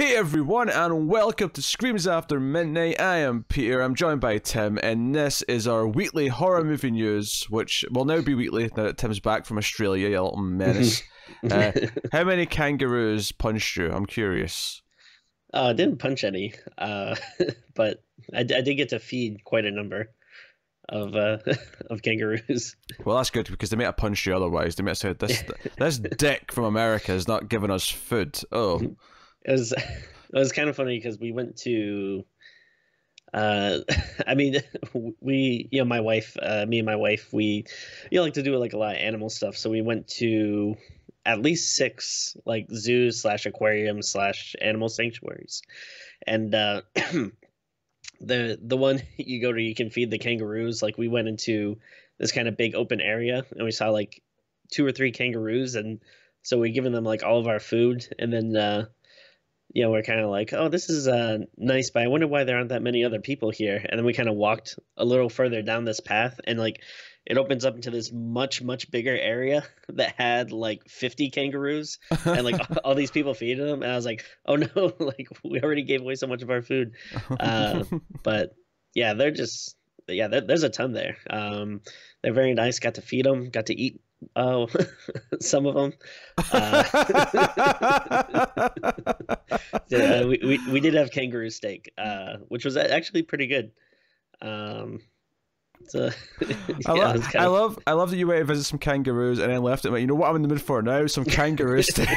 Hey everyone, and welcome to Screams After Midnight. I am Peter, I'm joined by Tim, and this is our weekly horror movie news, which will now be weekly now that Tim's back from Australia, you little menace. How many kangaroos punched you? I'm curious. I didn't punch any, but I did get to feed quite a number of of kangaroos. Well, that's good, because they might have punched you otherwise. They might have said, this dick from America is not giving us food. Oh. It was kind of funny because we went to, I mean, we, my wife, me and my wife, we, like to do like a lot of animal stuff. So we went to at least 6 like zoos / aquariums / animal sanctuaries. And the one you go to, you can feed the kangaroos. Like we went into this kind of big open area and we saw like 2 or 3 kangaroos. And so we given them like all of our food. And then, we're kind of like, oh, this is nice, but I wonder why there aren't that many other people here. And then we kind of walked a little further down this path, and like it opens up into this much bigger area that had like 50 kangaroos and like all these people feeding them. And I was like, oh no, like we already gave away so much of our food. But yeah, there's a ton there. They're very nice. Got to feed them, got to eat some of them. We did have kangaroo steak, which was actually pretty good. So I love that you went to visit some kangaroos and then left it like, you know what I'm in the mood for now? Some kangaroo steak.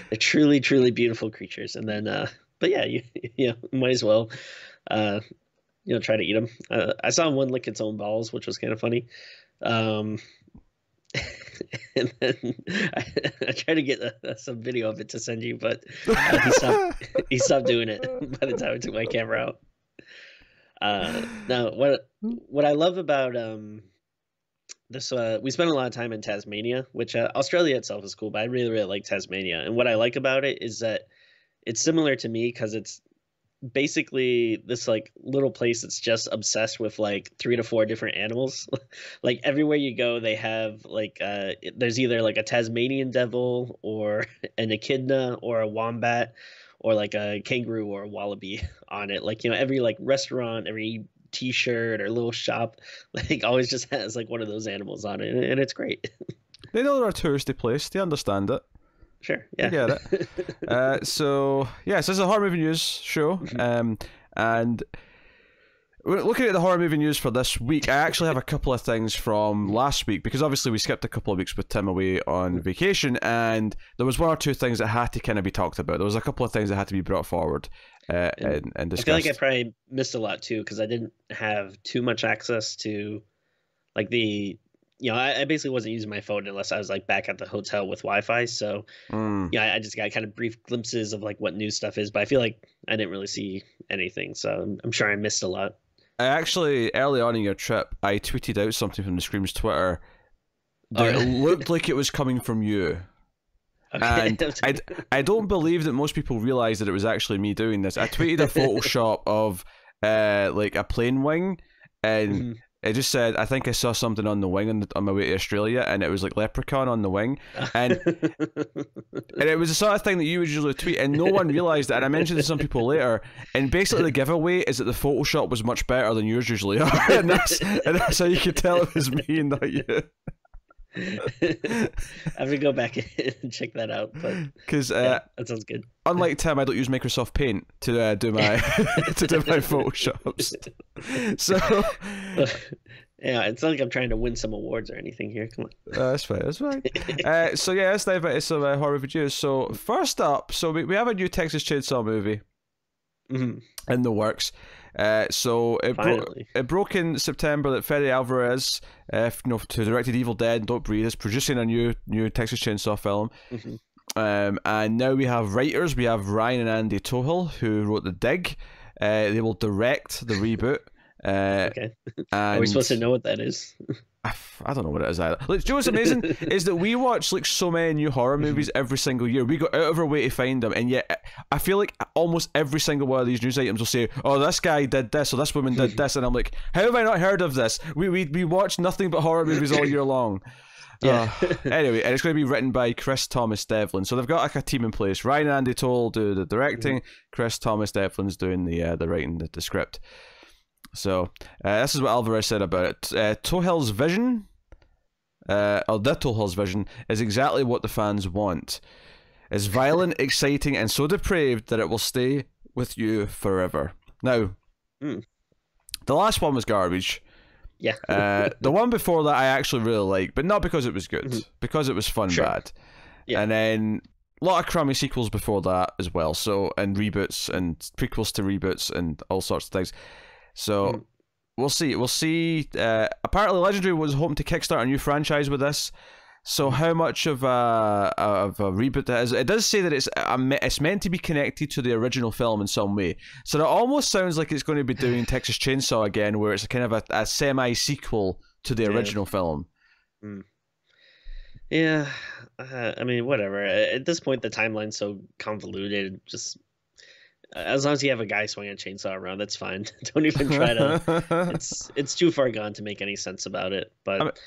They're truly beautiful creatures. And then but yeah, you might as well try to eat them. I saw one lick its own balls, which was kind of funny. And then I tried to get some video of it to send you, but he stopped doing it by the time I took my camera out. Now, what I love about this, we spent a lot of time in Tasmania, which Australia itself is cool, but I really like Tasmania. And what I like about it is that it's similar to me because it's basically this like little place that's just obsessed with like 3 to 4 different animals. Like everywhere you go, they have like there's either like a Tasmanian devil or an echidna or a wombat or like a kangaroo or a wallaby on it. Like, every like restaurant, every t-shirt or little shop like always just has like one of those animals on it, and it's great. They know they're a touristy place. They understand it. Sure, yeah. I get it. So this is a horror movie news show. And looking at the horror movie news for this week, I actually have a couple of things from last week, because obviously we skipped a couple of weeks with Tim away on vacation, and there was 1 or 2 things that had to kind of be talked about. There was a couple of things that had to be brought forward and discussed. I feel like I probably missed a lot too, because I didn't have too much access to like the... I basically wasn't using my phone unless I was like back at the hotel with Wi-Fi. So I just got kind of brief glimpses of like what new stuff is, but I feel like I didn't really see anything. So I'm sure I missed a lot. I actually, early on in your trip, I tweeted out something from the Screams Twitter that looked like it was coming from you. Okay. And I don't believe that most people realize that it was actually me doing this. I tweeted a Photoshop of like a plane wing, and it just said, I think I saw something on the wing on my way to Australia, and it was like Leprechaun on the wing. And it was the sort of thing that you would usually tweet, and no one realised it. And I mentioned it to some people later, and basically the giveaway is that the Photoshop was much better than yours usually are. and that's how you could tell it was me and not you. I have to go back and check that out, but because that sounds good. Unlike Tim, I don't use Microsoft Paint to do my to do my Photoshops. So yeah, it's not like I'm trying to win some awards or anything here. Come on. That's fine. That's fine. So yeah, let's dive into some horror reviews. So first up, we have a new Texas Chainsaw movie in the works. So it broke in September that Fede Alvarez, who directed Evil Dead and Don't Breathe, is producing a new Texas Chainsaw film. And now we have writers. We have Ryan and Andy Tohill, who wrote The Dig. They will direct the reboot. Okay. Are we supposed to know what that is? I don't know what it is either. Like, do you know what's amazing is that we watch like so many new horror movies every single year. We go out of our way to find them, and yet I feel like almost every single one of these news items will say, "Oh, this guy did this, or this woman did this," and I'm like, "How have I not heard of this? We watch nothing but horror movies all year long." Yeah. Anyway, and it's going to be written by Chris Thomas Devlin. So they've got like a team in place. Ryan and Andy Toll do the directing. Chris Thomas Devlin's doing the writing, the script. So this is what Alvarez said about it. Tohill's vision, Tohill's vision, is exactly what the fans want. It's violent, exciting, and so depraved that it will stay with you forever. Now, the last one was garbage. Yeah. The one before that I actually really liked, but not because it was good, because it was fun bad. Yeah. And then a lot of crummy sequels before that as well. So, and reboots and prequels to reboots and all sorts of things. So we'll see. We'll see. Apparently, Legendary was hoping to kickstart a new franchise with this. So how much of a reboot that is? It does say that it's meant to be connected to the original film in some way. So it almost sounds like it's going to be doing Texas Chainsaw again, where it's kind of a semi-sequel to the original film. Yeah, I mean, whatever. At this point, the timeline's so convoluted. Just as long as you have a guy swinging a chainsaw around, that's fine. Don't even try to. It's too far gone to make any sense about it. But.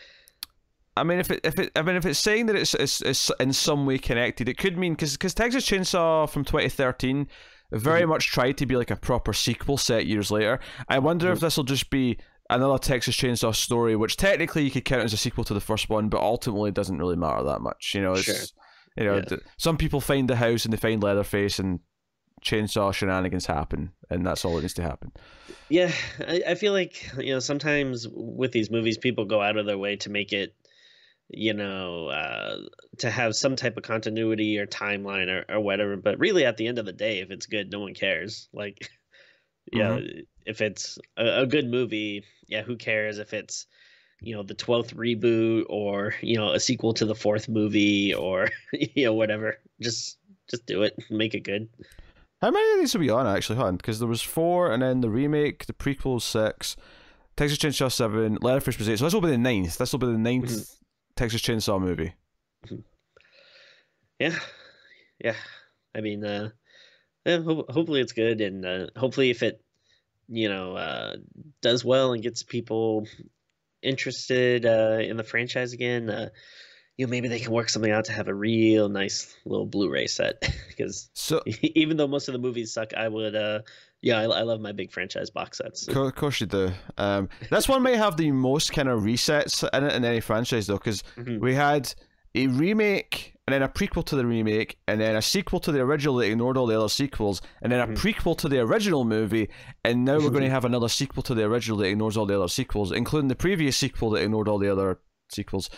I mean, if it's saying that it's in some way connected, it could mean because Texas Chainsaw from 2013 very much tried to be like a proper sequel set years later. I wonder if this will just be another Texas Chainsaw story, which technically you could count as a sequel to the first one, but ultimately doesn't really matter that much. You know, some people find the house and they find Leatherface and chainsaw shenanigans happen, and that's all that needs to happen. Yeah, I feel like sometimes with these movies, people go out of their way to make it. To have some type of continuity or timeline or whatever, but really at the end of the day, if it's good, no one cares. Like, if it's a good movie, who cares if it's, the 12th reboot or, a sequel to the 4th movie or, whatever. Just do it, make it good. How many of these are we on actually, hon? Because there was 4 and then the remake, the prequel 6, Texas Chainsaw 7, Leatherface was 8, so this will be the 9th. This will be the 9th Texas Chainsaw movie. Yeah. I mean, hopefully it's good, and hopefully if it, does well and gets people interested in the franchise again, maybe they can work something out to have a real nice little Blu-ray set. Because even though most of the movies suck, I would. I love my big franchise box sets. Of course you do. This one may have the most kind of resets in it in any franchise, though, because we had a remake and then a prequel to the remake and then a sequel to the original that ignored all the other sequels and then a prequel to the original movie, and now we're going to have another sequel to the original that ignores all the other sequels, including the previous sequel that ignored all the other sequels.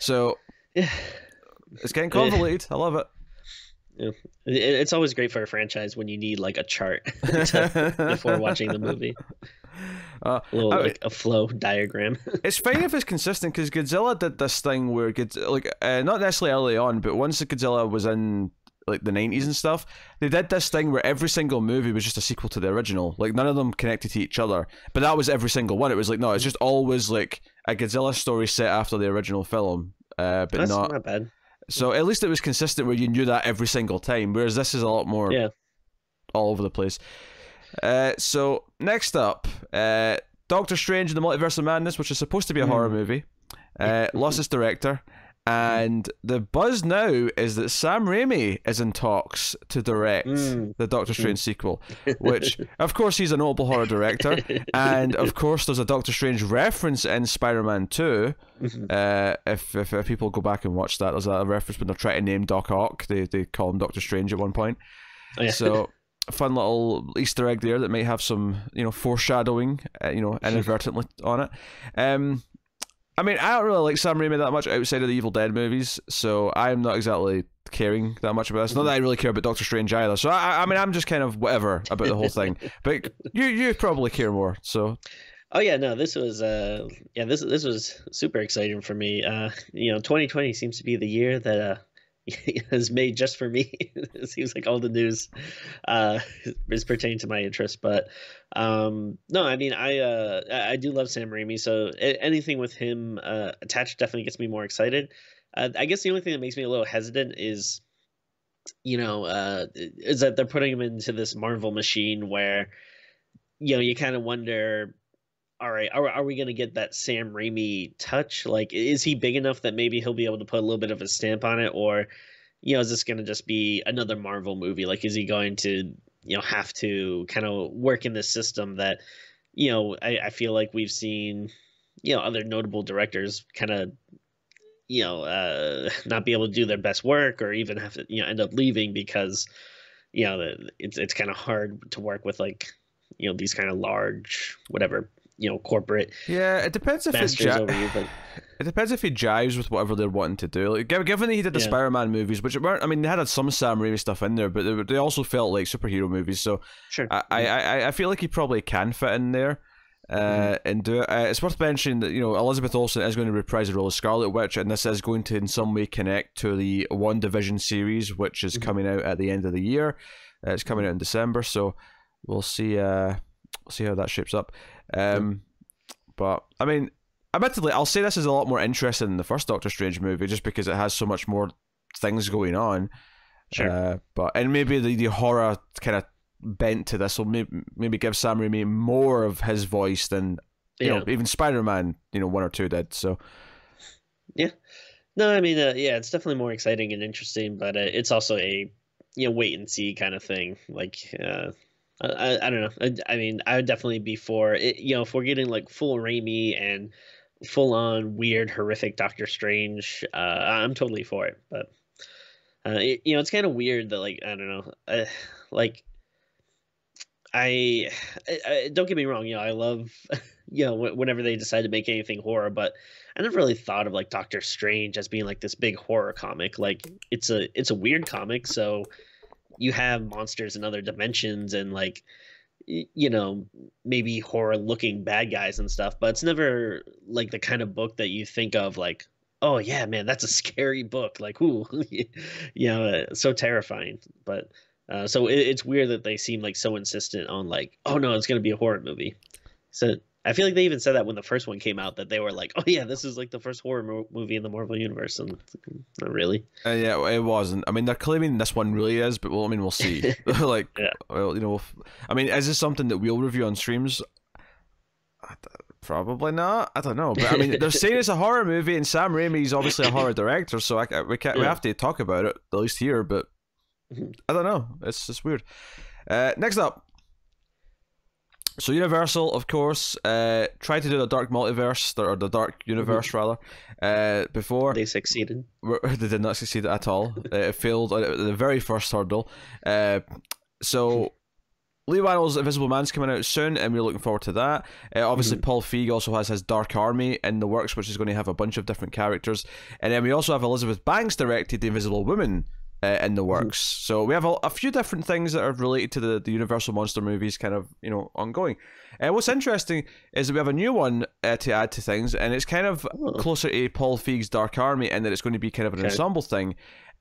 So it's getting convoluted. I love it. Yeah. It's always great for a franchise when you need like a chart before watching the movie. Like a flow diagram. It's fine if it's consistent, because Godzilla did this thing where not necessarily early on, but once Godzilla was in like the 90s and stuff, they did this thing where every single movie was just a sequel to the original. Like none of them connected to each other, but that was every single one. It was like, no, it's just always like a Godzilla story set after the original film, but that's not bad. So at least it was consistent where you knew that every single time, whereas this is a lot more all over the place. So next up, Doctor Strange and the Multiverse of Madness, which is supposed to be a horror movie, lost its director, and the buzz now is that Sam Raimi is in talks to direct the Doctor Strange sequel, which of course he's a notable horror director, and of course there's a Doctor Strange reference in Spider-Man 2. If people go back and watch that, there's a reference when they're trying to name Doc Ock, they call him Doctor Strange at one point. So a fun little Easter egg there that might have some foreshadowing inadvertently on it. I mean, I don't really like Sam Raimi that much outside of the Evil Dead movies, so I'm not exactly caring that much about this. Not that I really care about Doctor Strange either. So I mean, I'm just kind of whatever about the whole thing. But you probably care more. So. Oh yeah, no, this was this was super exciting for me. 2020 seems to be the year that is made just for me. It seems like all the news is pertaining to my interest, but no, I mean, I do love Sam Raimi, so anything with him attached definitely gets me more excited. I guess the only thing that makes me a little hesitant is that they're putting him into this Marvel machine where you kind of wonder all right, are we gonna get that Sam Raimi touch? Like, is he big enough that maybe he'll be able to put a little bit of a stamp on it, or is this gonna just be another Marvel movie? Like, is he going to have to kind of work in this system that I feel like we've seen other notable directors kind of not be able to do their best work, or even have to end up leaving because it's kind of hard to work with, like these kind of large whatever corporate Yeah, it depends if over you, but it depends if he jives with whatever they're wanting to do. Like, given that he did the Spider-Man movies, which weren't, I mean, they had some Sam Raimi stuff in there, but they also felt like superhero movies. So sure, I feel like he probably can fit in there and do it. It's worth mentioning that Elizabeth Olsen is going to reprise the role of Scarlet Witch, and this is going to in some way connect to the WandaVision series, which is coming out at the end of the year. It's coming out in December, so we'll see. We'll see how that shapes up. But I mean, admittedly, I'll say this is a lot more interesting than the first Doctor Strange movie, just because it has so much more things going on. Sure. And maybe the horror kind of bent to this will maybe give Sam Raimi more of his voice than even Spider-Man 1 or 2 did. So yeah, no, I mean it's definitely more exciting and interesting, but it's also a wait and see kind of thing. Like I don't know. I mean, I would definitely be for it. If we're getting like full Raimi and full on weird, horrific Doctor Strange, I'm totally for it. But it's kind of weird that, like, I don't know, like I don't get me wrong. I love whenever they decide to make anything horror, but I never really thought of like Doctor Strange as being like this big horror comic. Like, it's a weird comic, so you have monsters in other dimensions and like maybe horror looking bad guys and stuff, but it's never like the kind of book that you think of like, oh yeah, man, that's a scary book, like, ooh, so terrifying. But so it's weird that they seem like so insistent on like, oh no, it's going to be a horror movie. So I feel like they even said that when the first one came out, that they were like, oh yeah, this is like the first horror movie in the Marvel universe, and not really. Yeah, it wasn't. I mean, they're claiming this one really is, but we'll see. Like, yeah. Well, I mean, is this something that we'll review on streams? Probably not. I don't know, but I mean, they're saying it's a horror movie, and Sam Raimi is obviously a horror director, so we have to talk about it at least here. But I don't know. It's just weird. Next up. So Universal, of course, tried to do the Dark Multiverse, or the Dark Universe, rather, before. They succeeded. They did not succeed at all. It failed at the very first hurdle. So Lee Wannell's Invisible Man's coming out soon, and we're looking forward to that. Obviously, Paul Feig also has his Dark Army in the works, which is going to have a bunch of different characters. And then we also have Elizabeth Banks directed The Invisible Woman in the works. So we have a few different things that are related to the Universal Monster movies kind of, ongoing. What's interesting is that we have a new one to add to things, and it's kind of closer to Paul Feig's Dark Army in that it's going to be kind of an ensemble thing,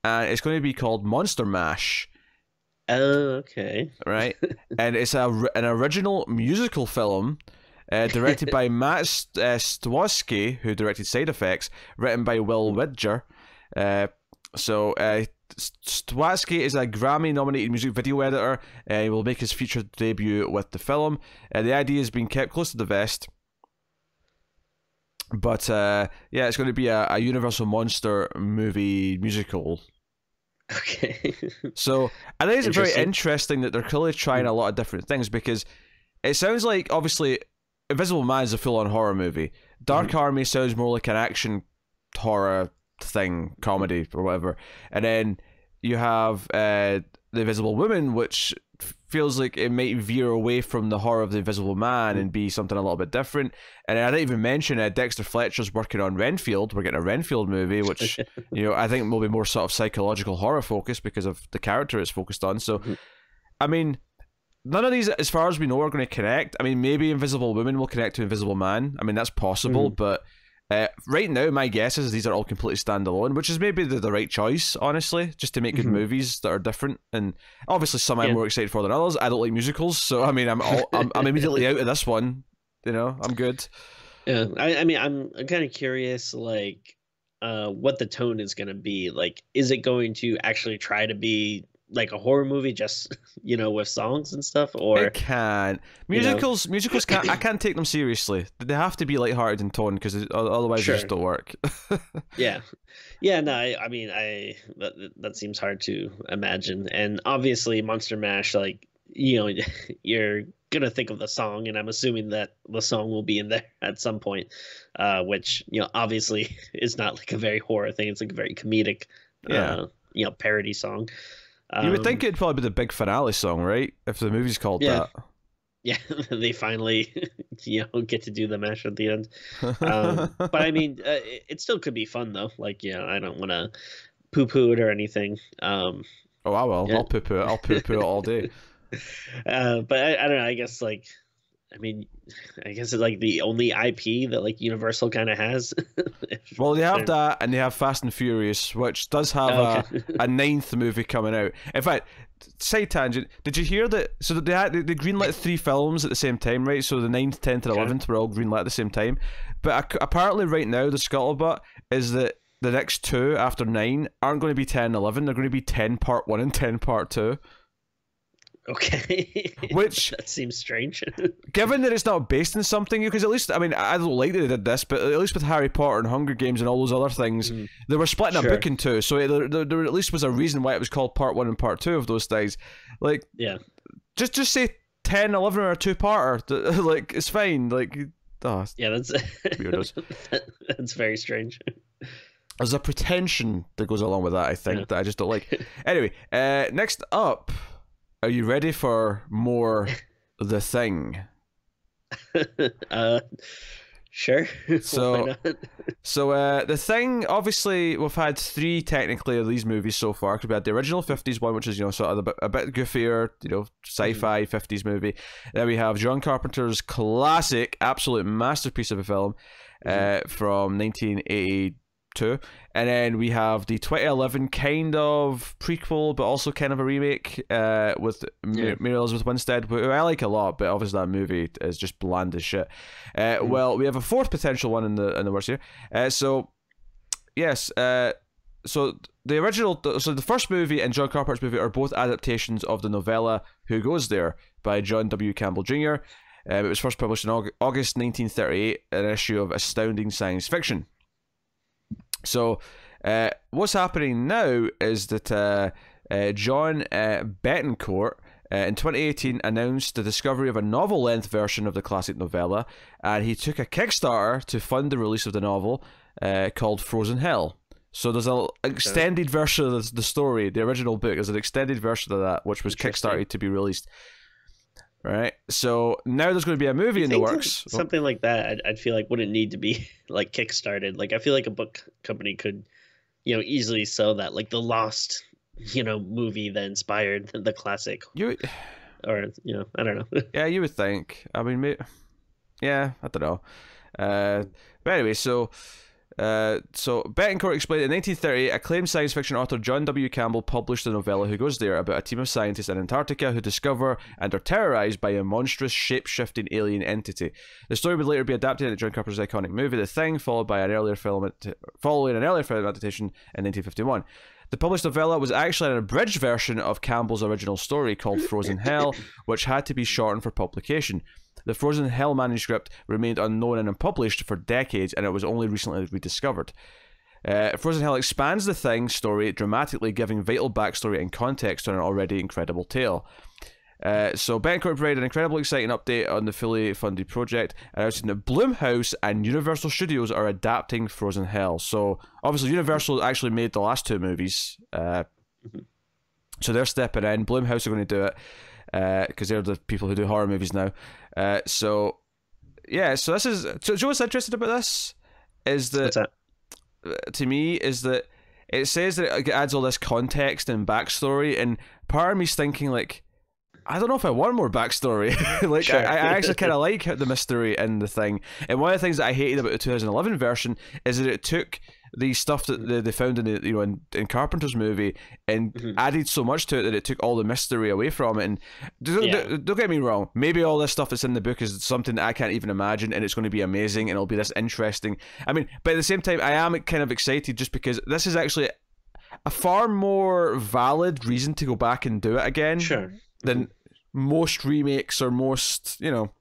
and it's going to be called Monster Mash. Oh, okay. Right? And it's an original musical film directed by Matt Stwosky, who directed Side Effects, written by Will Widger. Stwosky is a Grammy-nominated music video editor. He will make his feature debut with the film. The idea has been kept close to the vest. But, it's going to be a Universal Monster movie musical. Okay. So, I think it's very interesting that they're clearly trying a lot of different things, because it sounds like, obviously, Invisible Man is a full-on horror movie. Dark Army sounds more like an action horror thing, comedy or whatever, and then you have The Invisible Woman, which feels like it might veer away from the horror of The Invisible Man and be something a little bit different. And I didn't even mention Dexter Fletcher's working on Renfield. We're getting a Renfield movie, which I think will be more sort of psychological horror focused because of the character it's focused on. So I mean, none of these, as far as we know, are going to connect. I mean, maybe Invisible Woman will connect to Invisible Man. I mean, that's possible, but right now, my guess is these are all completely standalone, which is maybe the right choice, honestly, just to make good movies that are different. And obviously, some I'm more excited for than others. I don't like musicals, so I mean, I'm immediately out of this one. I'm good. Yeah, I mean, I'm kind of curious, like, what the tone is going to be. Like, is it going to actually try to be like a horror movie, just with songs and stuff, It or can. you know, Musicals can't. I can't take them seriously. They have to be lighthearted in tone because otherwise they just sure, don't work. yeah, yeah. No, I mean, that seems hard to imagine, and obviously, Monster Mash, like you're gonna think of the song, and I'm assuming that the song will be in there at some point, which obviously is not like a very horror thing. It's like a very comedic, Yeah. parody song. You would think Um, it'd probably be the big finale song, right? If the movie's called yeah, that. yeah, they finally get to do the mash at the end. But I mean, it still could be fun though. Like, I don't want to poo-poo it or anything. Oh, I will. Yeah. I'll poo-poo it. I'll poo-poo it all day. But I don't know. I guess like, I mean, I guess it's like the only IP that like Universal kind of has. Well, they have that, and they have Fast and Furious, which does have Oh, okay. a ninth movie coming out. In fact, side tangent, did you hear that? So they greenlit 3 films at the same time, right? So the 9th, 10th, and Okay. 11th were all greenlit at the same time. But apparently right now, the scuttlebutt is that the next 2 after 9 aren't going to be 10 and 11. They're going to be 10 part 1 and 10 part 2. Okay. Which, that seems strange. given that it's not based in something, because at least, I mean, I don't like that they did this, but at least with Harry Potter and Hunger Games and all those other things, they were splitting a Sure. book in 2, so there at least was a reason why it was called part 1 and part 2 of those things. Like, Yeah. just say 10, 11 or a 2-parter. Like, it's fine. Like, Yeah, that's weirdos. that's very strange. There's a pretension that goes along with that, I think, Yeah. that I just don't like. Anyway, next up, are you ready for more The Thing? Sure. So- Why not? So, The Thing, obviously, we've had 3 technically of these movies so far. We had the original 50s one, which is, sort of a bit goofier, sci-fi 50s movie. Then we have John Carpenter's classic, absolute masterpiece of a film from 1982. And then we have the 2011 kind of prequel, but also kind of a remake with Mary Elizabeth Winstead, who I like a lot, but obviously that movie is just bland as shit. Well, we have a 4th potential one in the works here. So the first movie and John Carpenter's movie are both adaptations of the novella Who Goes There by John W. Campbell Jr. It was first published in August 1938, an issue of Astounding Science Fiction. So, what's happening now is that John Betancourt in 2018 announced the discovery of a novel-length version of the classic novella, and he took a Kickstarter to fund the release of the novel called Frozen Hell. So there's an extended version of the story, the original book. There's an extended version of that, which was Kickstarted to be released. Right, so now there's going to be a movie in the works. Something like that, I'd feel like wouldn't need to be like kickstarted. Like I feel like a book company could, easily sell that, like the Lost, movie that inspired the classic. Or I don't know. Yeah, you would think. I mean, yeah, I don't know. But anyway, so Betancourt explained in 1930, acclaimed science fiction author John W. Campbell published the novella Who Goes There about a team of scientists in Antarctica who discover and are terrorized by a monstrous, shape-shifting alien entity. The story would later be adapted into John Carpenter's iconic movie The Thing, following an earlier film adaptation in 1951. The published novella was actually an abridged version of Campbell's original story called Frozen Hell, which had to be shortened for publication. The Frozen Hell manuscript remained unknown and unpublished for decades, and it was only recently rediscovered. Frozen Hell expands the Thing story dramatically, giving vital backstory and context to an already incredible tale. So Betancourt provided an incredibly exciting update on the fully funded project, announcing that Blumhouse and Universal Studios are adapting Frozen Hell. So obviously Universal actually made the last 2 movies, so they're stepping in. Blumhouse are going to do it because they're the people who do horror movies now. So this is. So do you know what's interesting about this? Is that, What's that? to me, is that it says that it adds all this context and backstory, and part of me's thinking like, I don't know if I want more backstory. Like, Sure. I actually kind of like the mystery in the Thing. And one of the things that I hated about the 2011 version is that it took the stuff that they found in the in Carpenter's movie and added so much to it that it took all the mystery away from it. And don't get me wrong, maybe all this stuff that's in the book is something that I can't even imagine, and it's going to be amazing and it'll be this interesting. I mean, but at the same time, I am kind of excited just because this is actually a far more valid reason to go back and do it again Sure. than most remakes or most, you know.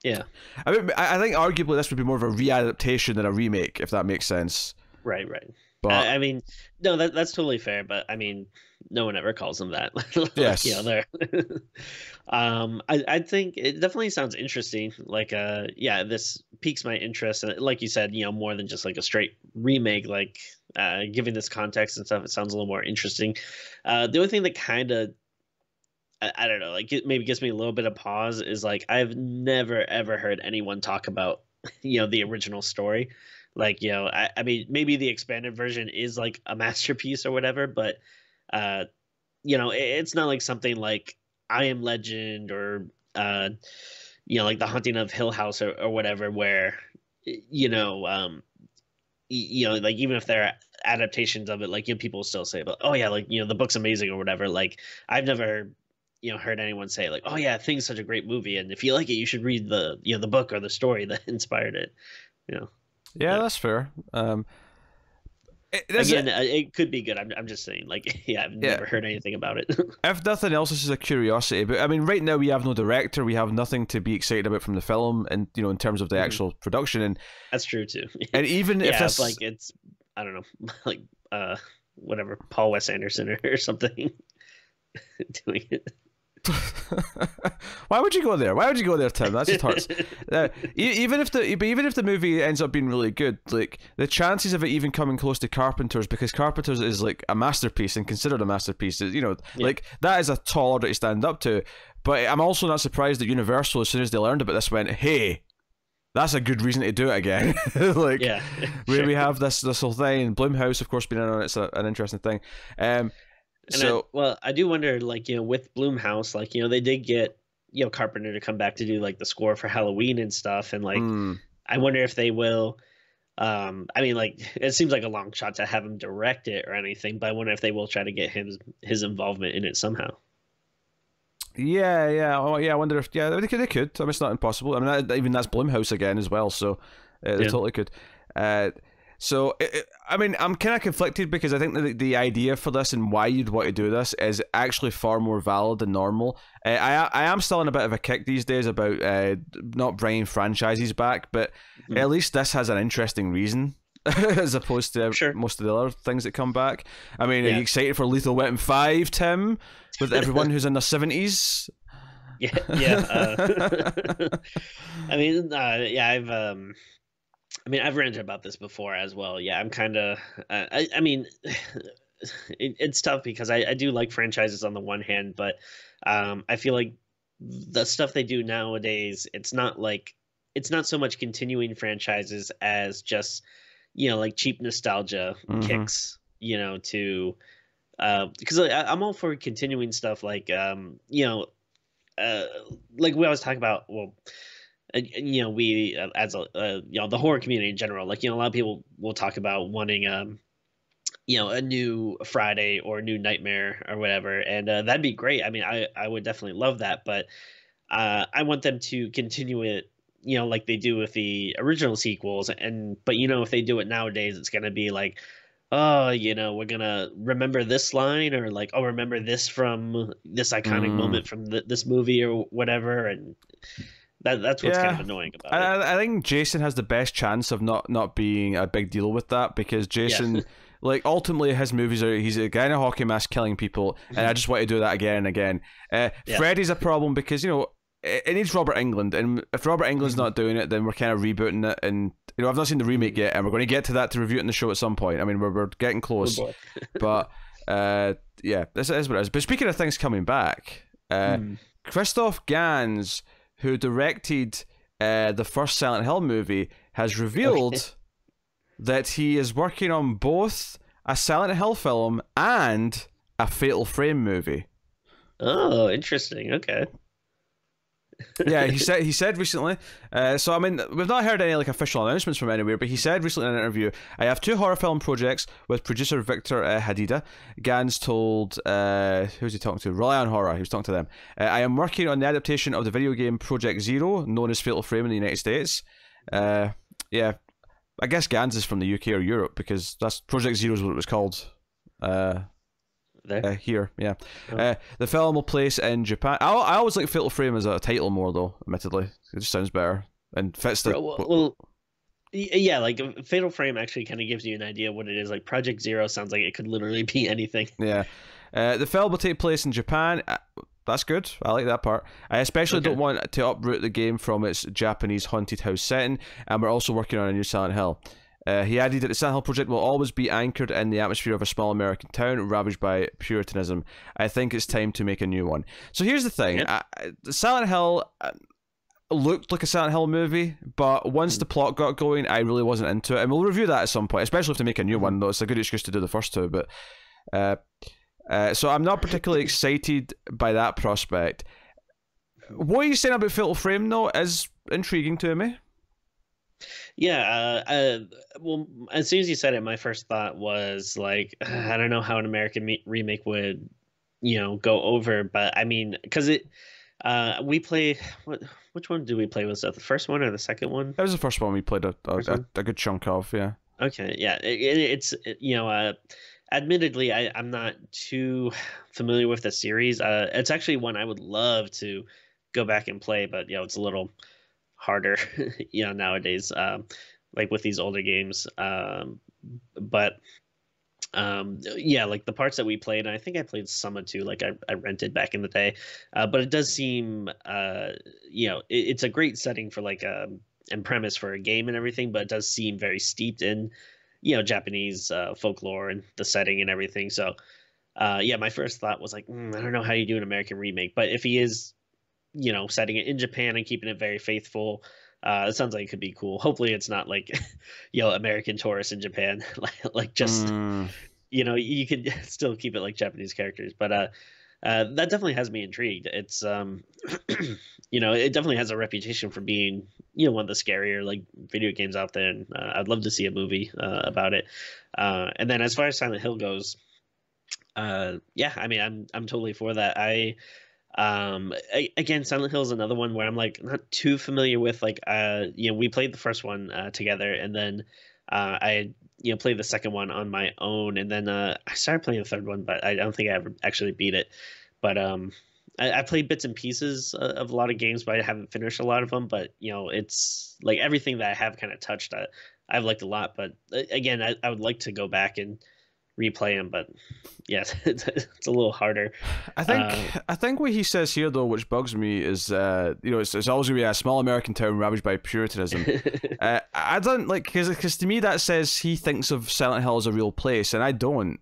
Yeah. I mean, I think arguably this would be more of a readaptation than a remake, if that makes sense. Right, right. But I mean, no, that's totally fair. But I mean, no one ever calls them that. Like, yes, you know, they're. I think it definitely sounds interesting. Like, yeah, this piques my interest, and like you said, you know, more than just like a straight remake. Like, giving this context and stuff, it sounds a little more interesting. The only thing that kind of I don't know, like it maybe gives me a little bit of pause is like I've never ever heard anyone talk about you know the original story. Like, you know, I mean maybe the expanded version is like a masterpiece or whatever, but uh you know, it's not like something like I Am Legend or you know, like The Haunting of Hill House or whatever, where you know, you know, like even if they're adaptations of it, like you know, people still say, "But oh yeah, like you know, the book's amazing" or whatever. Like I've never, you know, heard anyone say like, "Oh yeah, Thing's such a great movie, and if you like it, you should read the you know the book or the story that inspired it." You know. yeah, that's fair. Again, it could be good. I'm just saying, like, yeah, I've never heard anything about it. If nothing else, this is a curiosity. But I mean, right now we have no director. We have nothing to be excited about from the film, and you know, in terms of the actual production. And that's true too. And even if this, it's like it's, I don't know, like whatever, Paul Wes Anderson or something doing it. Why would you go there? Why would you go there, Tim? That just hurts. Even if the movie ends up being really good, like the chances of it even coming close to Carpenter's, because Carpenter's is like a masterpiece and considered a masterpiece, you know, like that is a tall order to stand up to. But I'm also not surprised that Universal, as soon as they learned about this, went, "Hey, that's a good reason to do it again." Like, yeah, where we have this whole thing, and Blumhouse, of course, being in on it's an interesting thing. And so, I do wonder, like, you know, with Blumhouse, like, you know, they did get, you know, Carpenter to come back to do like the score for Halloween and stuff, and like, I wonder if they will. I mean, like, it seems like a long shot to have him direct it or anything, but I wonder if they will try to get his involvement in it somehow. Yeah. Oh, yeah. I wonder if they could. I mean, it's not impossible. I mean, even that's Blumhouse again as well, so they totally could. So, I mean, I'm kind of conflicted because I think that the idea for this and why you'd want to do this is actually far more valid than normal. I am still in a bit of a kick these days about not bringing franchises back, but at least this has an interesting reason as opposed to most of the other things that come back. I mean, are you excited for Lethal Weapon 5, Tim, with everyone who's in their 70s? Yeah. I mean, I've ranted about this before as well. Yeah, I'm kind of. I mean, it's tough because I do like franchises on the one hand, but I feel like the stuff they do nowadays, it's not so much continuing franchises as just you know like cheap nostalgia kicks. You know, to because I'm all for continuing stuff like you know, like we always talk about. Well. You know, we as a you know the horror community in general, like you know, a lot of people will talk about wanting you know a new Friday or a new Nightmare or whatever, and that'd be great. I mean, I would definitely love that, but I want them to continue it, you know, like they do with the original sequels, but you know, if they do it nowadays, it's gonna be like, oh, you know, we're gonna remember this line or like, oh, remember this from this iconic moment from this movie or whatever, and. That's what's kind of annoying about it. I think Jason has the best chance of not being a big deal with that because Jason, like, ultimately his movies he's a guy in a hockey mask killing people, and I just want to do that again and again. Freddy's a problem because, you know, it needs Robert Englund, and if Robert Englund's not doing it, then we're kind of rebooting it, and, you know, I've not seen the remake yet, and we're going to get to that to review it in the show at some point. I mean, we're getting close. But, yeah, this is what it is. But speaking of things coming back, Christoph Gans, who directed the first Silent Hill movie, has revealed that he is working on both a Silent Hill film and a Fatal Frame movie. Oh, interesting. Okay. Yeah, he said recently. So I mean, we've not heard any like official announcements from anywhere, but he said recently in an interview, "I have 2 horror film projects with producer Victor Hadida." Gans told who's he talking to? Rely on Horror. He was talking to them. "I am working on the adaptation of the video game Project Zero, known as Fatal Frame in the United States." Yeah, I guess Gans is from the UK or Europe because that's Project Zero is what it was called There. Here, yeah. Oh. The film will place in Japan. I always like Fatal Frame as a title more, though. Admittedly, it just sounds better and fits the. Well, yeah, like Fatal Frame actually kind of gives you an idea of what it is. Like Project Zero sounds like it could literally be anything. Yeah. The film will take place in Japan. That's good. I like that part. I especially don't want to uproot the game from its Japanese haunted house setting, and we're also working on a new Silent Hill. He added that the Silent Hill project will always be anchored in the atmosphere of a small American town ravaged by Puritanism. I think it's time to make a new one. So here's the thing. Silent Hill looked like a Silent Hill movie, but once the plot got going, I really wasn't into it. And we'll review that at some point, especially if they make a new one, though. It's a good excuse to do the first two. But so I'm not particularly excited by that prospect. What are you saying about Fatal Frame, though, is intriguing to me. Yeah, well, as soon as you said it, my first thought was like, I don't know how an American remake would, go over, but I mean, because we play which one do we play? Was that the first one or the second one? That was the first one we played a good chunk of, yeah. Okay, yeah, it's admittedly, I'm not too familiar with the series. It's actually one I would love to go back and play, but it's a little harder nowadays, like with these older games, but like the parts that we played, and I think I played some of two, like I rented back in the day, but it does seem it's a great setting for like and premise for a game and everything, but it does seem very steeped in Japanese folklore and the setting and everything. So my first thought was like, I don't know how you do an American remake, but if he is setting it in Japan and keeping it very faithful, it sounds like it could be cool. Hopefully it's not like American tourists in Japan, like just you could still keep it like Japanese characters, but that definitely has me intrigued. It's it definitely has a reputation for being one of the scarier like video games out there, and I'd love to see a movie about it. And then as far as Silent Hill goes, I mean, I'm totally for that. Again, Silent Hill is another one where I'm like not too familiar with. Like we played the first one together, and then I played the second one on my own, and then I started playing the third one, but I don't think I ever actually beat it. But I played bits and pieces of a lot of games, but I haven't finished a lot of them. But it's like everything that I have kind of touched, I've liked a lot. But again, I would like to go back and replay them, but yes, it's a little harder. I think what he says here, though, which bugs me, is it's always gonna be a small American town ravaged by Puritanism. I don't like, because to me that says he thinks of Silent Hill as a real place, and I don't.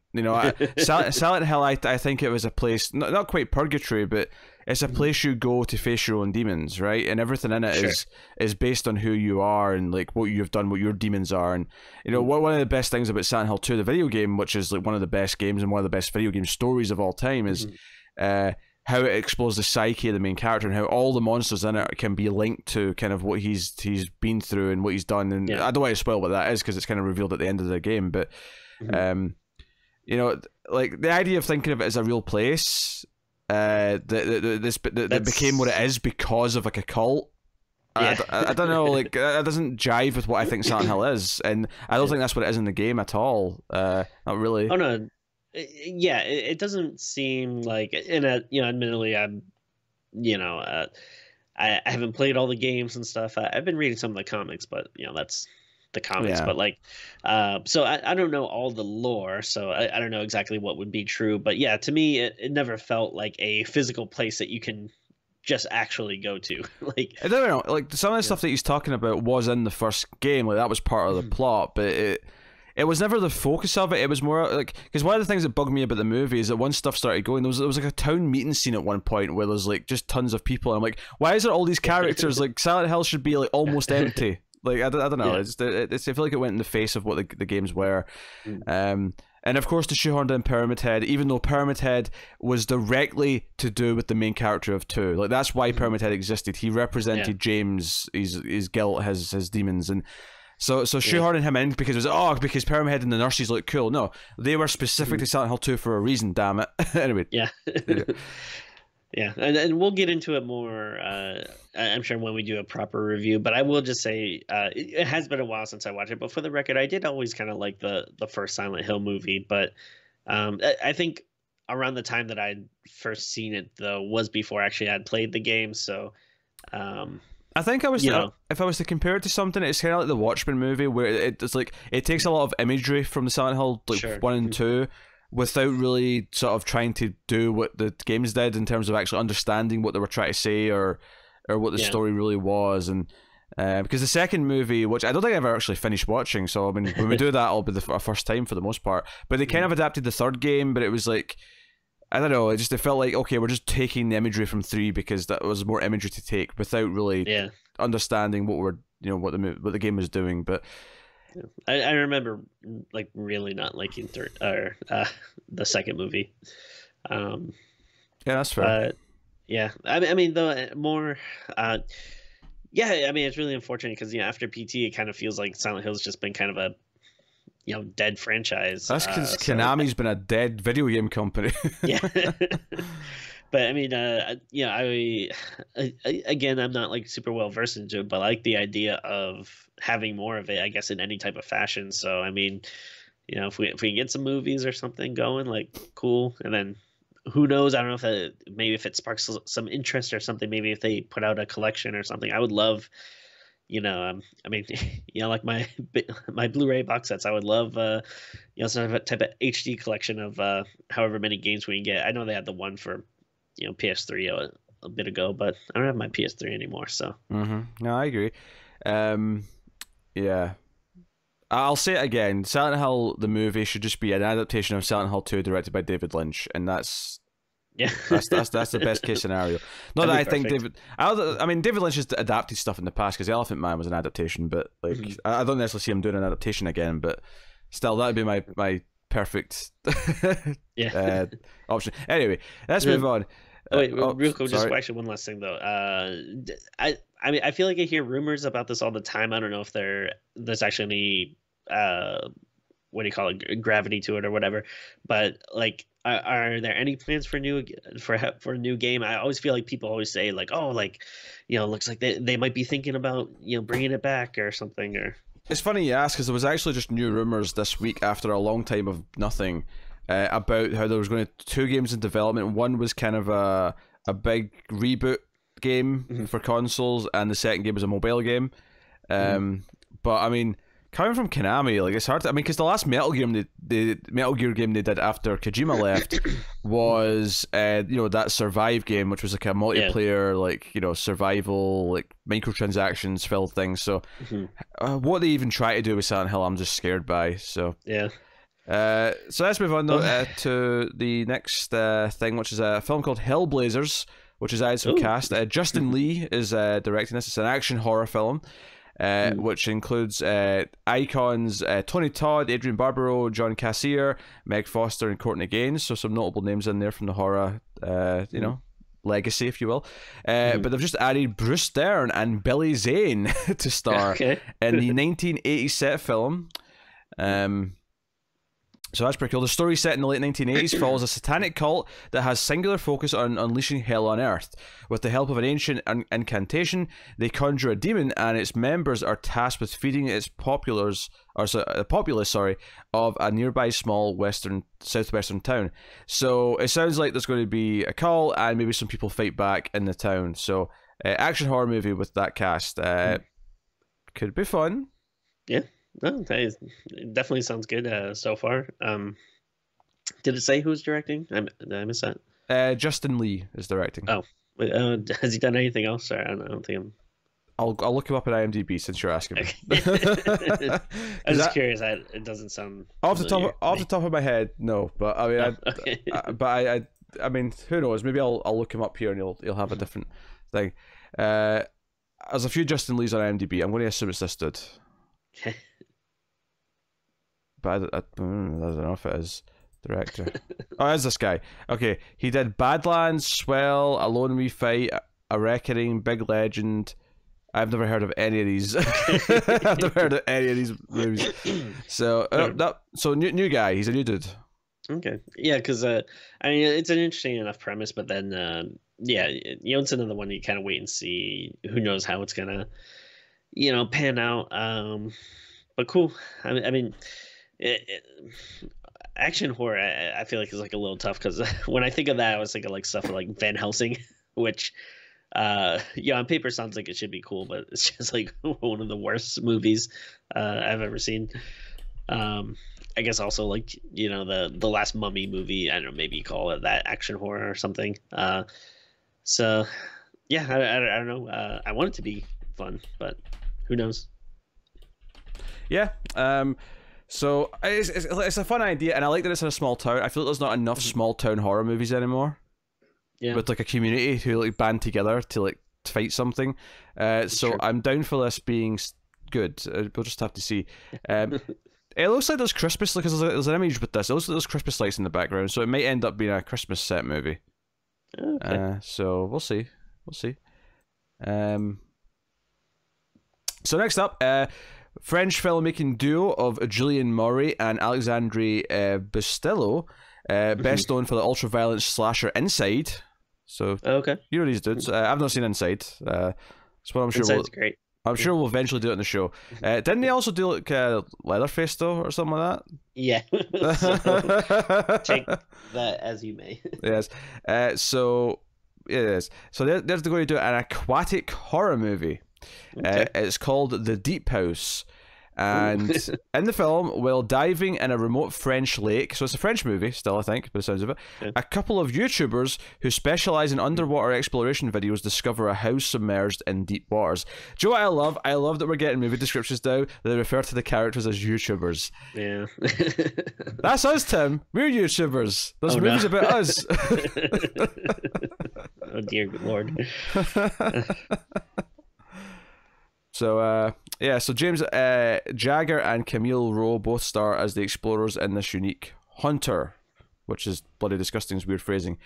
Silent Hill, I think it was a place not quite purgatory, but it's a place you go to face your own demons, right? And everything in it is based on who you are and like what you've done, what your demons are. And one of the best things about Silent Hill 2, the video game, which is like one of the best games and one of the best video game stories of all time, is how it explores the psyche of the main character and how all the monsters in it can be linked to kind of what he's been through and what he's done. And I don't want to spoil what that is because it's kind of revealed at the end of the game, but like the idea of thinking of it as a real place that became what it is because of like a cult. I don't know, like that doesn't jive with what I think Silent Hill is, and I don't think that's what it is in the game at all. Not really. Oh no, it doesn't seem like. And admittedly, I'm, I haven't played all the games and stuff. I've been reading some of the comics, but that's the comics. But like, so I don't know all the lore, so I don't know exactly what would be true. But yeah, to me, it never felt like a physical place that you can just actually go to. Like, I don't know, like some of the stuff that he's talking about was in the first game, like that was part of the plot, but it was never the focus of it. It was more like, because one of the things that bugged me about the movie is that once stuff started going, there was like a town meeting scene at one point where there's like just tons of people, and I'm like, why is there all these characters? Like Silent Hill should be like almost empty. Like I don't know. I feel like it went in the face of what the games were. And of course, the shoehorned in Pyramid Head, even though Pyramid Head was directly to do with the main character of 2. Like that's why Pyramid Head existed. He represented James, his guilt, his demons, and so shoehorning him in because it was because Pyramid Head and the nurses look cool. No, they were specific to Silent Hill 2 for a reason. Damn it. Anyway. Yeah. Yeah, and we'll get into it more, I'm sure, when we do a proper review. But I will just say it has been a while since I watched it. But for the record, I did always kind of like the first Silent Hill movie. But I think around the time that I'd first seen it though was before actually I'd played the game, so I think if I was to compare it to something, it's kind of like the Watchmen movie, where it's like it takes a lot of imagery from the Silent Hill, like sure. 1 and 2, without really sort of trying to do what the games did in terms of actually understanding what they were trying to say or what the story really was. And because the second movie, which I don't think I've ever actually finished watching, so I mean when we do that, it'll be our first time for the most part. But they kind of adapted the third game, but it was like, I don't know, it felt like, okay, we're just taking the imagery from 3 because that was more imagery to take without really understanding what what the game was doing. But I remember like really not liking the second movie. Yeah, that's fair. Yeah, I mean though more. Yeah, I mean it's really unfortunate because after PT it kind of feels like Silent Hill's just been kind of a dead franchise. That's because Konami's been a dead video game company. Yeah. But I mean, again, I'm not like super well versed into it, but I like the idea of having more of it, I guess, in any type of fashion. So I mean, if we can get some movies or something going, like cool, and then who knows? I don't know if maybe if it sparks some interest or something. Maybe if they put out a collection or something, I would love. I mean, like my Blu-ray box sets, I would love, some type of HD collection of however many games we can get. I know they had the one for, PS3 a bit ago, but I don't have my PS3 anymore. So. No, I agree. Yeah, I'll say it again. Silent Hill the movie should just be an adaptation of Silent Hill 2 directed by David Lynch, and that's. Yeah, that's the best case scenario. Not that I think David Lynch has adapted stuff in the past because The Elephant Man was an adaptation, but like I don't necessarily see him doing an adaptation again. But still, that'd be my perfect option. Anyway, let's move on. Wait, real quick, just actually one last thing though. I mean, I feel like I hear rumors about this all the time. I don't know if there's actually any what do you call it, gravity to it or whatever, but like. Are there any plans for a new game? I always feel like people always say like, oh, like, looks like they might be thinking about bringing it back or something. Or it's funny you ask because there was actually just new rumors this week after a long time of nothing about how there was going to 2 games in development. One was kind of a big reboot game for consoles, and the second game was a mobile game. But I mean. Coming from Konami, like it's hard to, because the last Metal Gear game they did after Kojima left was that Survive game, which was like a multiplayer like survival like microtransactions filled thing. So what they even try to do with Silent Hill, I'm just scared by. So yeah. So let's move on though to the next thing, which is a film called Hellblazers, which is added to the cast. Justin Lee is directing this. It's an action horror film. Which includes icons Tony Todd, Adrian Barbaro, John Cassier, Meg Foster, and Courtney Gaines. So some notable names in there from the horror, legacy, if you will. But they've just added Bruce Dern and Billy Zane to star in the 1980 set film. So that's pretty cool. The story set in the late 1980s follows a satanic cult that has singular focus on unleashing hell on Earth. With the help of an ancient incantation, they conjure a demon, and its members are tasked with feeding its populace of a nearby small southwestern town. So it sounds like there's going to be a call, and maybe some people fight back in the town. So action horror movie with that cast could be fun. Yeah. No, it definitely sounds good so far. Did it say who's directing? Did I miss that? Justin Lee is directing. Oh, has he done anything else? Or I don't think I'm. I'll look him up at IMDb since you're asking me. Okay. I was just curious. It doesn't sound off the top of my head. No, but I mean, I mean, who knows? Maybe I'll look him up here and you'll have a different thing. There's a few Justin Lees on IMDb. I'm going to assume it's listed. Okay. But I don't know if it is director. Oh, it's this guy. Okay, he did Badlands, Swell, Alone We Fight, A Reckoning, Big Legend. I've never heard of any of these. I've never heard of any of these movies. So, new guy. He's a new dude. Okay, yeah, because I mean, it's an interesting enough premise, but then it's another one you kind of wait and see. Who knows how it's gonna, pan out. But cool. I mean, action horror, I feel like is like a little tough because when I think of that, I was thinking like stuff like Van Helsing, which, yeah, on paper sounds like it should be cool, but it's just like one of the worst movies I've ever seen. I guess also like the last Mummy movie. I don't know, maybe you call it that action horror or something. So yeah, I don't know. I want it to be fun, but who knows? Yeah. So it's a fun idea, and I like that it's in a small town. I feel like there's not enough small town horror movies anymore. Yeah. With like a community who like band together to like fight something. So Sure. I'm down for this being good. We'll just have to see. It looks like there's Christmas, because there's an image with this. It looks like there's Christmas lights in the background, so it might end up being a Christmas set movie. Okay. So we'll see. We'll see. So next up, French filmmaking duo of Julian Maury and Alexandre Bustillo, best known for the ultra-violent slasher Inside. So Okay. you know these dudes. I've not seen Inside. It's what I'm sure. Inside's great. I'm sure we'll eventually do it in the show. Didn't they also do like Leatherface though, or something like that? Yeah. So, take that as you may. Yes. So it is. So they're going to do an aquatic horror movie. Okay. It's called The Deep House. And in the film, while diving in a remote French lake, so it's a French movie still, I think, by the sounds of it, a couple of YouTubers who specialize in underwater exploration videos discover a house submerged in deep waters. Do you know what I love? I love that we're getting movie descriptions now that they refer to the characters as YouTubers. Yeah. That's us, Tim. We're YouTubers. There's movies about us. Oh dear Lord. So, yeah, so James Jagger and Camille Rowe both star as the explorers in this unique Hunter, which is bloody disgusting, is weird phrasing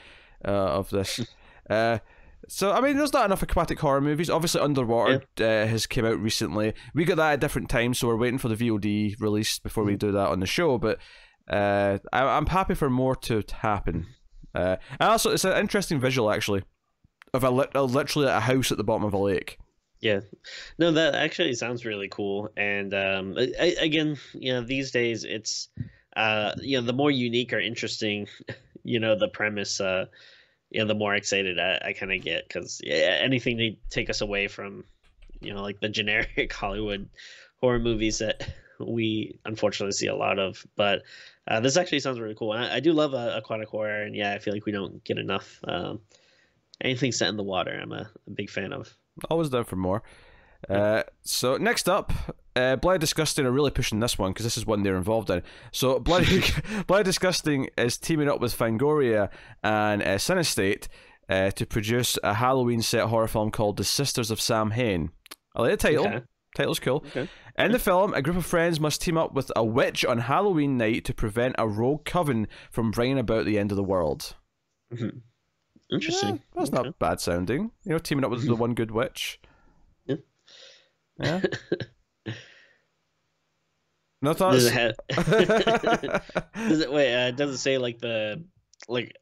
of this. So, I mean, there's not enough aquatic horror movies. Obviously, Underwater has came out recently. We got that at different times, so we're waiting for the VOD release before we do that on the show, but I'm happy for more to happen. And also, it's an interesting visual, actually, of literally a house at the bottom of a lake. Yeah, no, that actually sounds really cool. And again, these days it's the more unique or interesting, the premise, the more excited I kind of get, because anything to take us away from, like the generic Hollywood horror movies that we unfortunately see a lot of. But this actually sounds really cool. And I do love aquatic horror, and I feel like we don't get enough. Anything set in the water, I'm a big fan of. Always down for more. So next up, Bloody Disgusting are really pushing this one because this is one they're involved in. So Bloody Disgusting is teaming up with Fangoria and Cinestate to produce a Halloween set horror film called The Sisters of Samhain. I like the title. Okay. Title's cool. Okay. In the film, a group of friends must team up with a witch on Halloween night to prevent a rogue coven from bringing about the end of the world. Mm-hmm. Interesting. Yeah, that's not bad sounding. Teaming up with the one good witch. Yeah. No thoughts? Does it have... does it say like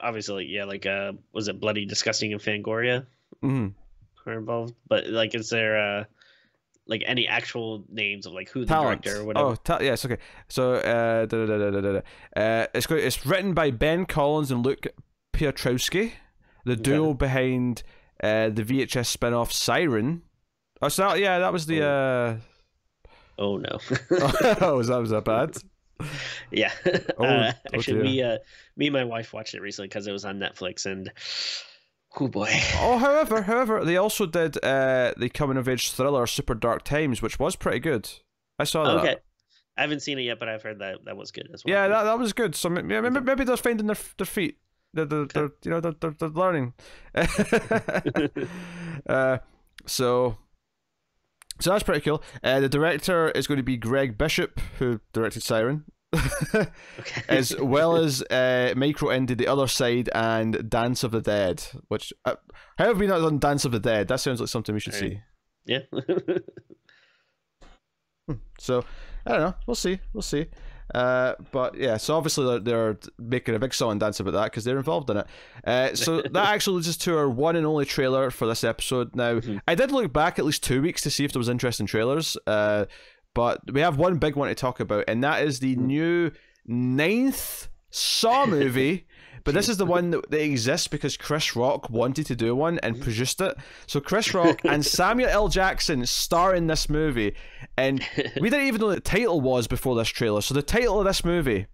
obviously was it Bloody Disgusting and Fangoria are involved? But like, is there like any actual names of like who the director or whatever? Oh, yes, okay. So it's written by Ben Collins and Luke Piotrowski, the duo behind the VHS spin-off Siren. Oh, so that was the. Oh no! was that bad? Yeah. Actually, me and my wife watched it recently because it was on Netflix, and oh boy. Oh, however, they also did the coming-of-age thriller Super Dark Times, which was pretty good. I saw that. Okay. I haven't seen it yet, but I've heard that was good as well. Yeah, that was good. So maybe they're finding their feet. They're learning. So that's pretty cool. The director is going to be Greg Bishop, who directed Siren, as well as micro ended The Other Side and Dance of the Dead. Which, how have we not done Dance of the Dead? That sounds like something we should see. Yeah. So I don't know. We'll see. But yeah, so obviously they're making a big song and dance about that because they're involved in it. So that actually leads us to our one and only trailer for this episode. Now, I did look back at least 2 weeks to see if there was interesting trailers, but we have one big one to talk about, and that is the new 9th Saw movie, but this is the one that exists because Chris Rock wanted to do one and produced it. So Chris Rock and Samuel L. Jackson star in this movie, and we didn't even know what the title was before this trailer. So the title of this movie,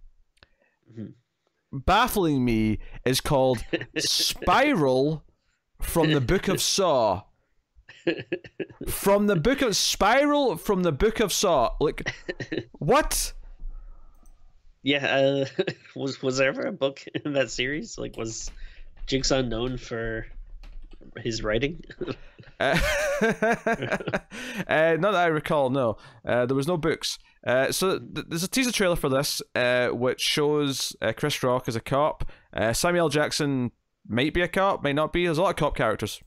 baffling me, is called Spiral from the Book of Saw. From the Book of Spiral from the Book of Saw. Like, what? Yeah, was there ever a book in that series? Like, was Jigsaw known for his writing? Not that I recall, no. There was no books. So there's a teaser trailer for this, which shows Chris Rock as a cop. Samuel L. Jackson might be a cop, might not be. There's a lot of cop characters.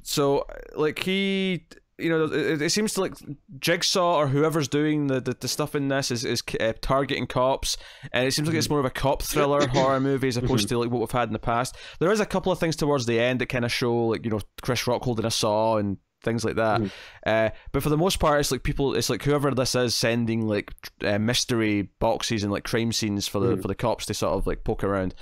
So, like, he... You know, it seems to, like, Jigsaw or whoever's doing the stuff in this is targeting cops, and it seems like it's more of a cop thriller horror movie as opposed to like what we've had in the past. There is a couple of things towards the end that kind of show, like, you know, Chris Rock holding a saw and things like that. But for the most part, it's like whoever this is sending like mystery boxes and like crime scenes for the cops to sort of like poke around.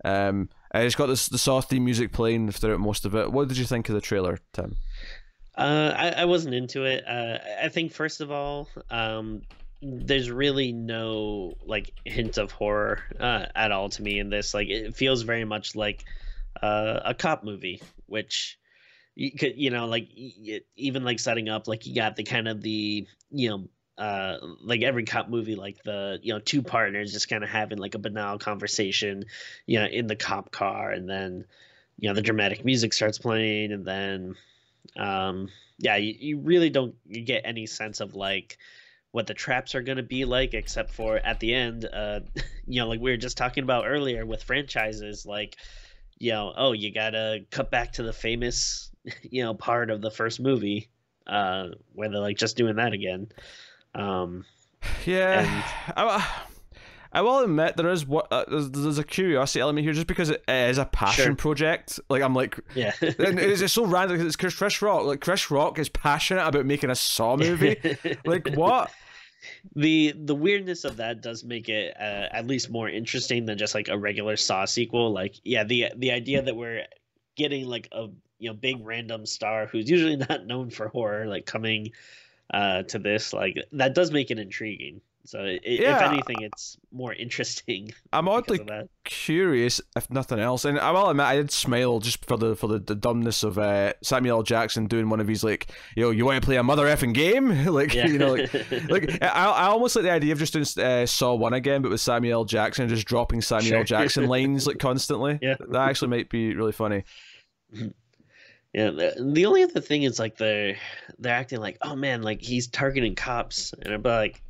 It's got the Saw theme music playing throughout most of it. What did you think of the trailer, Tim? I wasn't into it. I think, first of all, there's really no like hint of horror at all to me in this. Like, it feels very much like a cop movie, which you could, you know, like even like setting up, like, you got the kind of the, you know, like every cop movie, like the, you know, two partners just kind of having like a banal conversation, you know, in the cop car, and then, you know, the dramatic music starts playing, and then yeah, you really don't get any sense of like what the traps are going to be like, except for at the end, you know, like we were just talking about earlier with franchises, like, you know, oh, you gotta cut back to the famous, you know, part of the first movie, where they're like just doing that again. Yeah, I will admit there is there's a curiosity element here, just because it is a passion project. Like, I'm like, yeah, and it's so random because it's Chris Rock. Like, Chris Rock is passionate about making a Saw movie. Like, what? The weirdness of that does make it at least more interesting than just like a regular Saw sequel. Like, yeah, the idea that we're getting like a, you know, big random star who's usually not known for horror, like, coming to this, like, that does make it intriguing. So if anything, it's more interesting. I'm oddly curious, if nothing else, and I will admit I did smile just for the dumbness of Samuel L. Jackson doing one of his, like, you know, you want to play a mother effing game, like, yeah. You know, like I almost like the idea of just doing Saw 1 again, but with Samuel L. Jackson, just dropping Samuel L. Jackson lines like constantly. Yeah, that actually might be really funny. Yeah, the only other thing is like they're acting like, oh man, like he's targeting cops, and I'm like,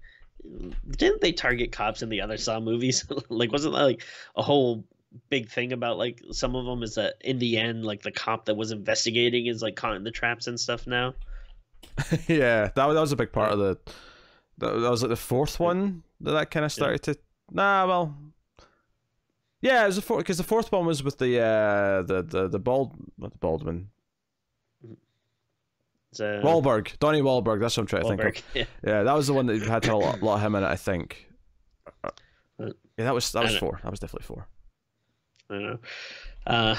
didn't they target cops in the other Saw movies? Like, wasn't that like a whole big thing about like some of them is that in the end, like, the cop that was investigating is like caught in the traps and stuff now? Yeah, that was a big part of that was like the fourth one that kind of started to. Nah, well, yeah, it was because the fourth one was with the Baldwin. Wahlberg, Donnie Wahlberg. That's what I'm trying to think of. Yeah, that was the one that had a lot of him in it, I think. Yeah, that was 4. That was definitely 4. I don't know.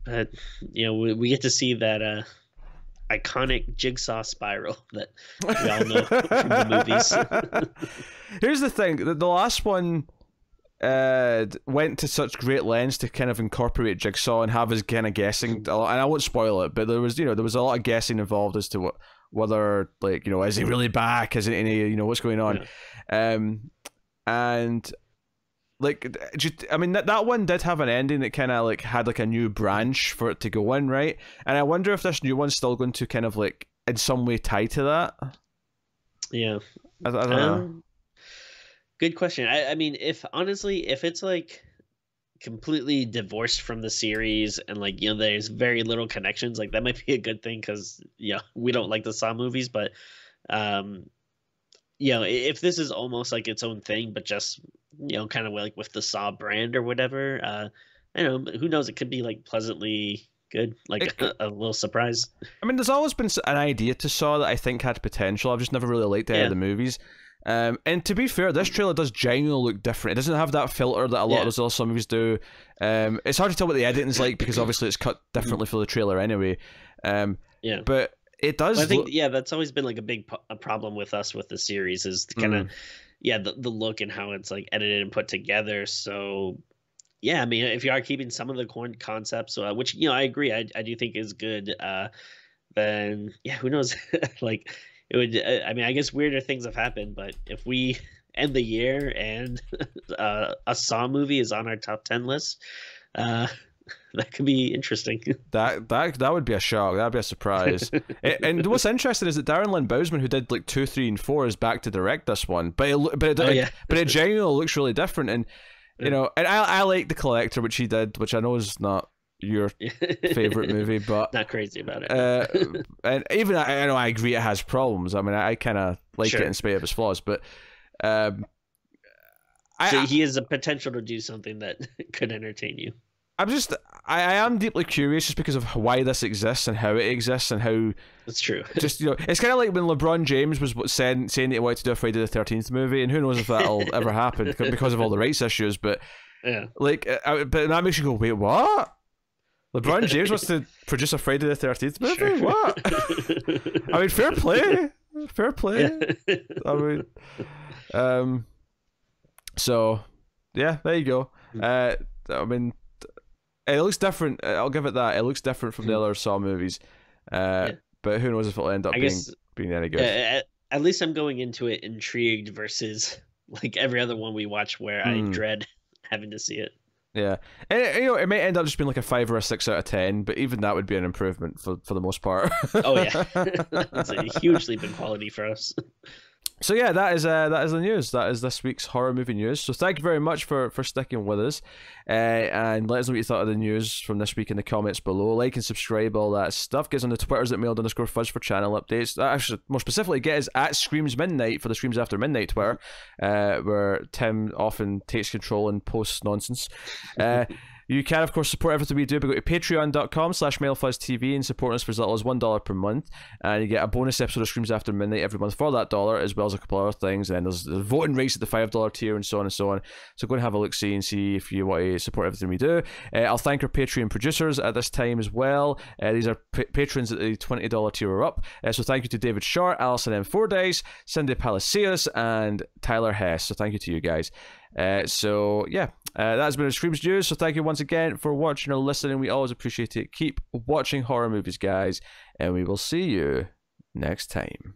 But, you know, we get to see that iconic Jigsaw spiral that we all know from the movies. Here's the thing: the last one went to such great lengths to kind of incorporate Jigsaw and have us kind of guessing, and I won't spoil it, but there was a lot of guessing involved as to whether, like, you know, is he really back? Is it any, you know, what's going on? Yeah. And like, I mean, that one did have an ending that kind of like had like a new branch for it to go in, right? And I wonder if this new one's still going to kind of like in some way tie to that. Yeah, I don't know. Good question. I mean, if it's like completely divorced from the series and, like, you know, there's very little connections, like, that might be a good thing, because, yeah, we don't like the Saw movies, but you know, if this is almost like its own thing, but just, you know, kind of like with the Saw brand or whatever, I don't know, who knows, it could be like pleasantly good, like a little surprise. I mean, there's always been an idea to Saw that I think had potential. I've just never really liked any of the movies. And to be fair, this trailer does genuinely look different. It doesn't have that filter that a lot of those other some movies do. It's hard to tell what the editing's like because obviously it's cut differently for the trailer anyway. But it does. Well, I think that's always been like a problem with us with the series is kind of the look and how it's like edited and put together. So yeah, I mean, if you are keeping some of the concepts, which I agree, I do think is good, then who knows? Like it would. I mean, I guess weirder things have happened, but if we end the year and a Saw movie is on our top 10 list, that could be interesting. That would be a shock. That'd be a surprise. And what's interesting is that Darren Lynn Bousman, who did like 2, 3, and 4, is back to direct this one. But it genuinely looks really different. And and I like The Collector, which he did, which I know is not your favorite movie, but not crazy about it. And even I know I agree it has problems. I mean, I kind of like it in spite of its flaws, but so he has a potential to do something that could entertain you. I am deeply curious just because of why this exists and how it exists and how. That's true. Just it's kind of like when LeBron James was saying that he wanted to do a Friday the 13th movie, and who knows if that'll ever happen because of all the rights issues. But but that makes you go, wait, what? LeBron James wants to produce a Friday the 13th movie? Sure. What? I mean, fair play. I mean, so yeah, there you go. I mean. It looks different. I'll give it that. It looks different from the other Saw movies, but who knows if it'll end up being any good. At least I'm going into it intrigued versus like every other one we watch where I dread having to see it. Yeah, and it may end up just being like a 5 or a 6 out of 10, but even that would be an improvement for the most part. Oh yeah, it's a huge leap in quality for us. So yeah, that is the news. That is this week's horror movie news. So thank you very much for sticking with us, and let us know what you thought of the news from this week in the comments below. Like and subscribe, all that stuff. Get us on the Twitters at @mailed_fuzz for channel updates. Actually, more specifically, get us at Screams Midnight for the Screams After Midnight Twitter, where Tim often takes control and posts nonsense. You can, of course, support everything we do by going to patreon.com/MailFuzzTV and support us for as little as $1 per month. And you get a bonus episode of Screams After Midnight every month for that dollar, as well as a couple other things. And then there's the voting race at the $5 tier and so on and so on. So go and have a look-see and see if you want to support everything we do. I'll thank our Patreon producers at this time as well. These are patrons at the $20 tier or up. So thank you to David Short, Alison M. Fordyce, Cindy Palacios, and Tyler Hess. So thank you to you guys. So yeah, that has been a Screams News. So thank you once again for watching or listening. We always appreciate it. Keep watching horror movies, guys, and we will see you next time.